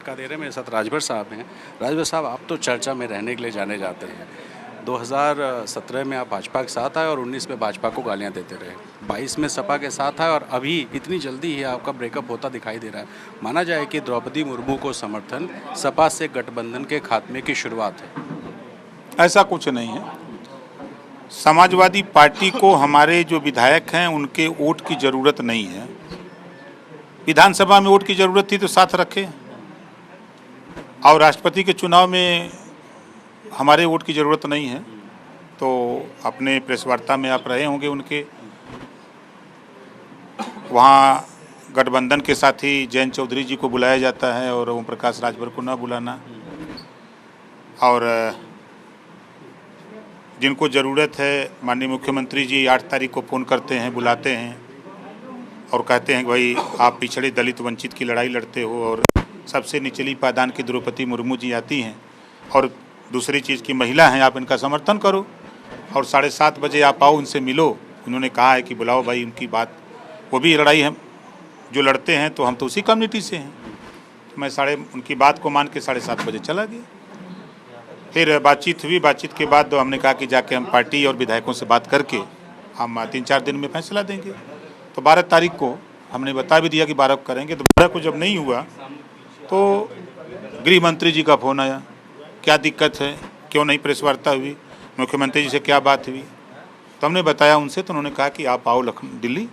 मौका दे रहे हैं। मेरे साथ राजभर साहब हैं। राजभर साहब, आप तो चर्चा में रहने के लिए जाने जाते हैं। 2017 में आप भाजपा के साथ आए और 19 में भाजपा को गालियां देते रहे, 22 में सपा के साथ आए और अभी इतनी जल्दी ही आपका ब्रेकअप होता दिखाई दे रहा है। माना जाए कि द्रौपदी मुर्मू को समर्थन सपा से गठबंधन के खात्मे की शुरुआत है। ऐसा कुछ नहीं है। समाजवादी पार्टी को हमारे जो विधायक हैं उनके वोट की ज़रूरत नहीं है। विधानसभा में वोट की ज़रूरत थी तो साथ रखे, और राष्ट्रपति के चुनाव में हमारे वोट की ज़रूरत नहीं है। तो अपने प्रेस वार्ता में आप रहे होंगे उनके, वहाँ गठबंधन के साथी जयंत चौधरी जी को बुलाया जाता है और ओम प्रकाश राजभर को न बुलाना, और जिनको ज़रूरत है माननीय मुख्यमंत्री जी 8 तारीख को फ़ोन करते हैं, बुलाते हैं और कहते हैं कि भाई आप पिछड़े दलित वंचित की लड़ाई लड़ते हो, और सबसे निचली पायदान की द्रौपदी मुर्मू जी आती हैं और दूसरी चीज़ की महिला हैं, आप इनका समर्थन करो और 7:30 बजे आप आओ, उनसे मिलो। उन्होंने कहा है कि बुलाओ भाई, उनकी बात, वो भी लड़ाई हम जो लड़ते हैं तो हम तो उसी कम्युनिटी से हैं। तो मैं उनकी बात को मान के 7:30 बजे चला गया। फिर बातचीत हुई, बातचीत के बाद हमने कहा कि जाके हम पार्टी और विधायकों से बात करके हम 3-4 दिन में फैसला देंगे। तो 12 तारीख को हमने बता भी दिया कि 12 को करेंगे। तो 12 को जब नहीं हुआ तो गृह मंत्री जी का फ़ोन आया, क्या दिक्कत है, क्यों नहीं प्रेस वार्ता हुई, मुख्यमंत्री जी से क्या बात हुई। तो हमने बताया उनसे, तो उन्होंने कहा कि आप आओ दिल्ली,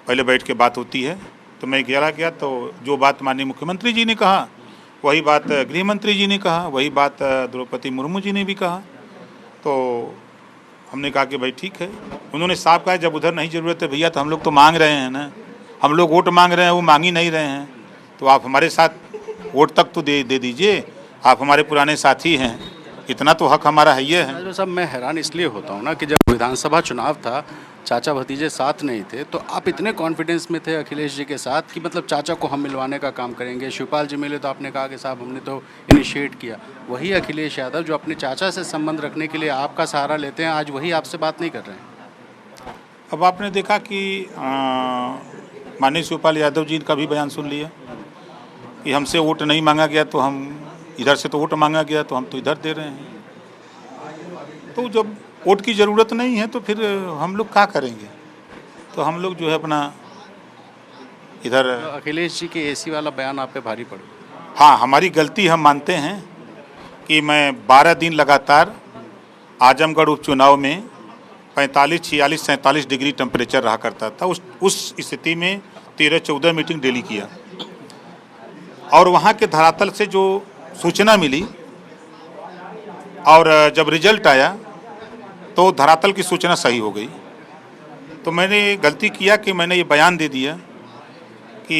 पहले बैठ के बात होती है। तो मैं गया तो जो बात माननीय मुख्यमंत्री जी ने कहा वही बात गृह मंत्री जी ने कहा, वही बात द्रौपदी मुर्मू जी ने भी कहा। तो हमने कहा कि भाई ठीक है। उन्होंने साफ कहा जब उधर नहीं ज़रूरत है भैया, तो हम लोग तो मांग रहे हैं ना, हम लोग वोट मांग रहे हैं, वो मांग ही नहीं रहे हैं, तो आप हमारे साथ वोट तक तो दे दीजिए, आप हमारे पुराने साथी हैं, इतना तो हक हमारा है ही है। साहब, मैं हैरान इसलिए होता हूँ ना कि जब विधानसभा चुनाव था, चाचा भतीजे साथ नहीं थे, तो आप इतने कॉन्फिडेंस में थे अखिलेश जी के साथ कि मतलब चाचा को हम मिलवाने का काम करेंगे। शिवपाल जी मिले तो आपने कहा कि साहब हमने तो इनिशिएट किया। वही अखिलेश यादव जो अपने चाचा से संबंध रखने के लिए आपका सहारा लेते हैं, आज वही आपसे बात नहीं कर रहे हैं। अब आपने देखा कि माननीय शिवपाल यादव जी का भी बयान सुन लिया कि हमसे वोट नहीं मांगा गया, तो हम इधर से तो वोट मांगा गया तो हम तो इधर दे रहे हैं। तो जब वोट की ज़रूरत नहीं है तो फिर हम लोग क्या करेंगे। तो हम लोग जो है अपना इधर। तो अखिलेश जी के एसी वाला बयान आप पे भारी पड़ा। हाँ, हमारी गलती हम मानते हैं कि मैं 12 दिन लगातार आजमगढ़ उपचुनाव में 45, 46, 47 डिग्री टेम्परेचर रहा करता था। उस स्थिति में 13-14 मीटिंग डेली किया, और वहाँ के धरातल से जो सूचना मिली और जब रिजल्ट आया तो धरातल की सूचना सही हो गई। तो मैंने गलती किया कि मैंने ये बयान दे दिया कि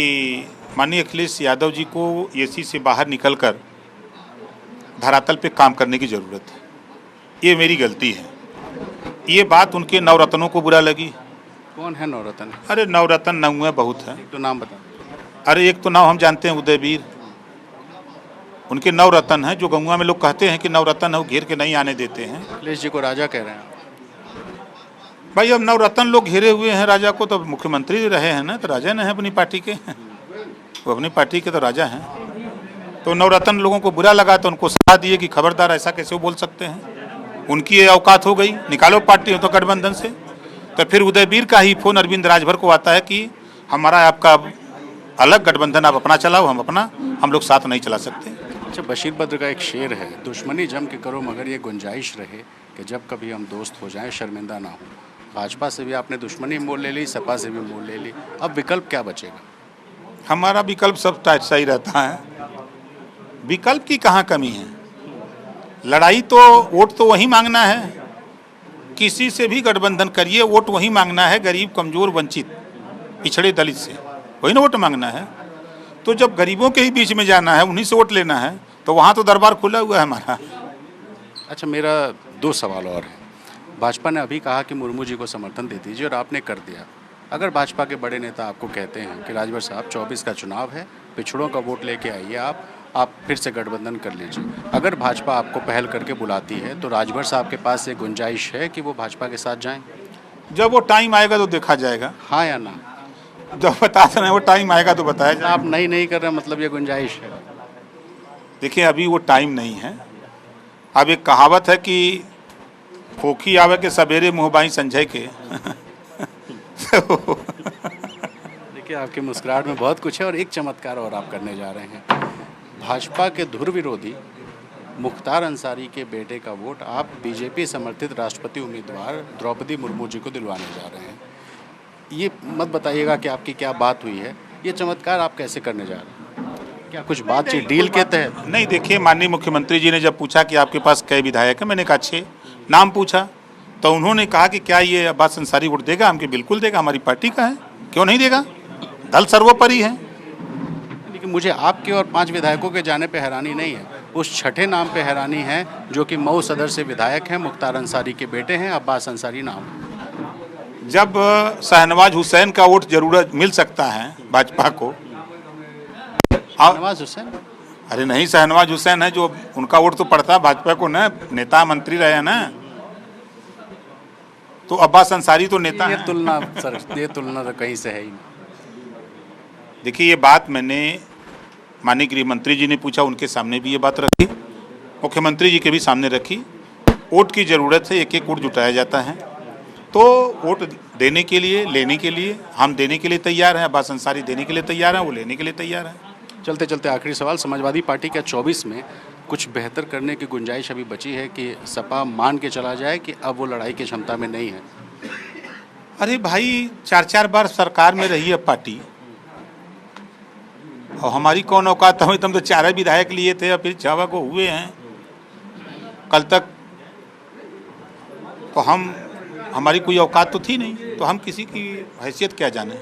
माननीय अखिलेश यादव जी को एसी से बाहर निकलकर धरातल पे काम करने की ज़रूरत है। ये मेरी गलती है। ये बात उनके नवरत्नों को बुरा लगी। कौन है नवरत्न? अरे नवरत्न नौ है, बहुत है। एक तो नाम बता। अरे एक तो नाम हम जानते हैं, उदयवीर। उनके नवरत्न हैं, जो गंगा में लोग कहते हैं कि नवरत्न है, वो घेर के नहीं आने देते हैं। अखिलेश जी को राजा कह रहे हैं भाई, अब नवरत्न लोग घेरे हुए हैं राजा को, तो मुख्यमंत्री रहे हैं ना, तो राजा न है अपनी पार्टी के, वो अपनी पार्टी के तो राजा हैं। तो नवरत्न लोगों को बुरा लगा तो उनको सलाह दिए कि खबरदार, ऐसा कैसे वो बोल सकते हैं, उनकी ये औकात हो गई, निकालो पार्टी तो गठबंधन से। तो फिर उदयवीर का ही फोन अरविंद राजभर को आता है कि हमारा आपका अलग गठबंधन, आप अपना चलाओ, हम अपना, हम लोग साथ नहीं चला सकते। अच्छा, बशीर बद्र का एक शेर है, दुश्मनी जम के करो मगर ये गुंजाइश रहे कि जब कभी हम दोस्त हो जाएं शर्मिंदा ना हो। भाजपा से भी आपने दुश्मनी मोल ले ली, सपा से भी मोल ले ली, अब विकल्प क्या बचेगा? हमारा विकल्प सब सही रहता है, विकल्प की कहाँ कमी है। लड़ाई तो वोट तो वही मांगना है, किसी से भी गठबंधन करिए, वोट वही मांगना है, गरीब, कमज़ोर, वंचित, पिछड़े दलित से वही ना वोट मांगना है। तो जब गरीबों के ही बीच में जाना है, उन्हीं से वोट लेना है, तो वहाँ तो दरबार खुला हुआ है हमारा। अच्छा, मेरा 2 सवाल और है। भाजपा ने अभी कहा कि मुर्मू जी को समर्थन दे दीजिए और आपने कर दिया। अगर भाजपा के बड़े नेता आपको कहते हैं कि राजभर साहब 24 का चुनाव है, पिछड़ों का वोट लेके आइए, आप फिर से गठबंधन कर लीजिए, अगर भाजपा आपको पहल करके बुलाती है तो राजभर साहब के पास ये गुंजाइश है कि वो भाजपा के साथ जाएं? जब वो टाइम आएगा तो देखा जाएगा। हाँ या ना? जब बता रहे हैं वो टाइम आएगा तो बताया जाएगा। आप नहीं कर रहे, मतलब ये गुंजाइश है? देखिए अभी वो टाइम नहीं है। अब एक कहावत है कि खोखी आवे के सवेरे मुँहबाई संजय के देखिए आपकी मुस्कुराहट में बहुत कुछ है और एक चमत्कार और आप करने जा रहे हैं। भाजपा के धुर विरोधी मुख्तार अंसारी के बेटे का वोट आप बीजेपी समर्थित राष्ट्रपति उम्मीदवार द्रौपदी मुर्मू जी को दिलवाने जा रहे हैं। ये मत बताइएगा कि आपकी क्या बात हुई है, ये चमत्कार आप कैसे करने जा रहे हैं? क्या कुछ बातचीत डील के तहत? नहीं, देखिए माननीय मुख्यमंत्री जी ने जब पूछा कि आपके पास कई विधायक हैं, मैंने कहा 6 नाम पूछा, तो उन्होंने कहा कि क्या ये अब्बास अंसारी वोट देगा? हमके बिल्कुल देगा, हमारी पार्टी का है, क्यों नहीं देगा, दल सर्वोपरि है। लेकिन मुझे आपके और 5 विधायकों के जाने पे हैरानी नहीं है, उस छठे नाम पे हैरानी है जो कि मऊ सदर से विधायक हैं, मुख्तार अंसारी के बेटे हैं, अब्बास अंसारी नाम। जब शाहनवाज हुसैन का वोट जरूरत मिल सकता है भाजपा को, शाहनवाज हुसैन? अरे नहीं, शाहनवाज हुसैन है जो उनका वोट तो पड़ता है भाजपा को ना, नेता मंत्री रहे ना, तो अब्बास अंसारी तो नेता ये है। तुलना सर, ये तुलना तो कहीं से है ही नहीं। देखिए ये बात मैंने माननीय गृह मंत्री जी ने पूछा, उनके सामने भी ये बात रखी, मुख्यमंत्री जी के भी सामने रखी। वोट की ज़रूरत है, एक एक वोट जुटाया जाता है, तो वोट देने के लिए, लेने के लिए हम देने के लिए तैयार हैं, अब्बास अंसारी देने के लिए तैयार हैं, वो लेने के लिए तैयार हैं। चलते चलते आखिरी सवाल, समाजवादी पार्टी क्या 24 में कुछ बेहतर करने की गुंजाइश अभी बची है कि सपा मान के चला जाए कि अब वो लड़ाई की क्षमता में नहीं है? अरे भाई 4-4 बार सरकार में रही है पार्टी, और हमारी कौन औकात है? तुम तो 4 विधायक लिए थे और फिर 6 को हुए हैं कल तक, तो हमारी कोई औकात तो थी नहीं, तो हम किसी की हैसियत क्या जाने।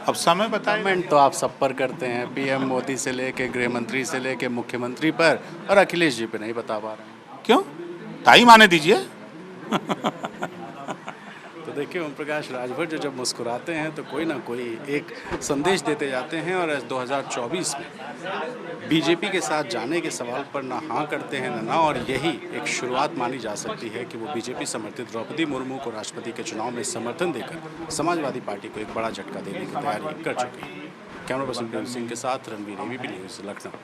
अब समय बताए। कमेंट तो आप सब पर करते हैं, पीएम मोदी से लेके गृह मंत्री से लेके मुख्यमंत्री पर, और अखिलेश जी पे नहीं बता पा रहे हैं। क्यों? टाइम आने दीजिए। तो देखिए ओम प्रकाश राजभर जो जब मुस्कुराते हैं तो कोई ना कोई एक संदेश देते जाते हैं, और 2024 में बीजेपी के साथ जाने के सवाल पर ना हाँ करते हैं ना, और यही एक शुरुआत मानी जा सकती है कि वो बीजेपी समर्थित द्रौपदी मुर्मू को राष्ट्रपति के चुनाव में समर्थन देकर समाजवादी पार्टी को एक बड़ा झटका देने की तैयारी कर चुकी है। कैमरा पर्सन प्रेम सिंह के साथ रणवीर, ABP न्यूज़, लखनऊ।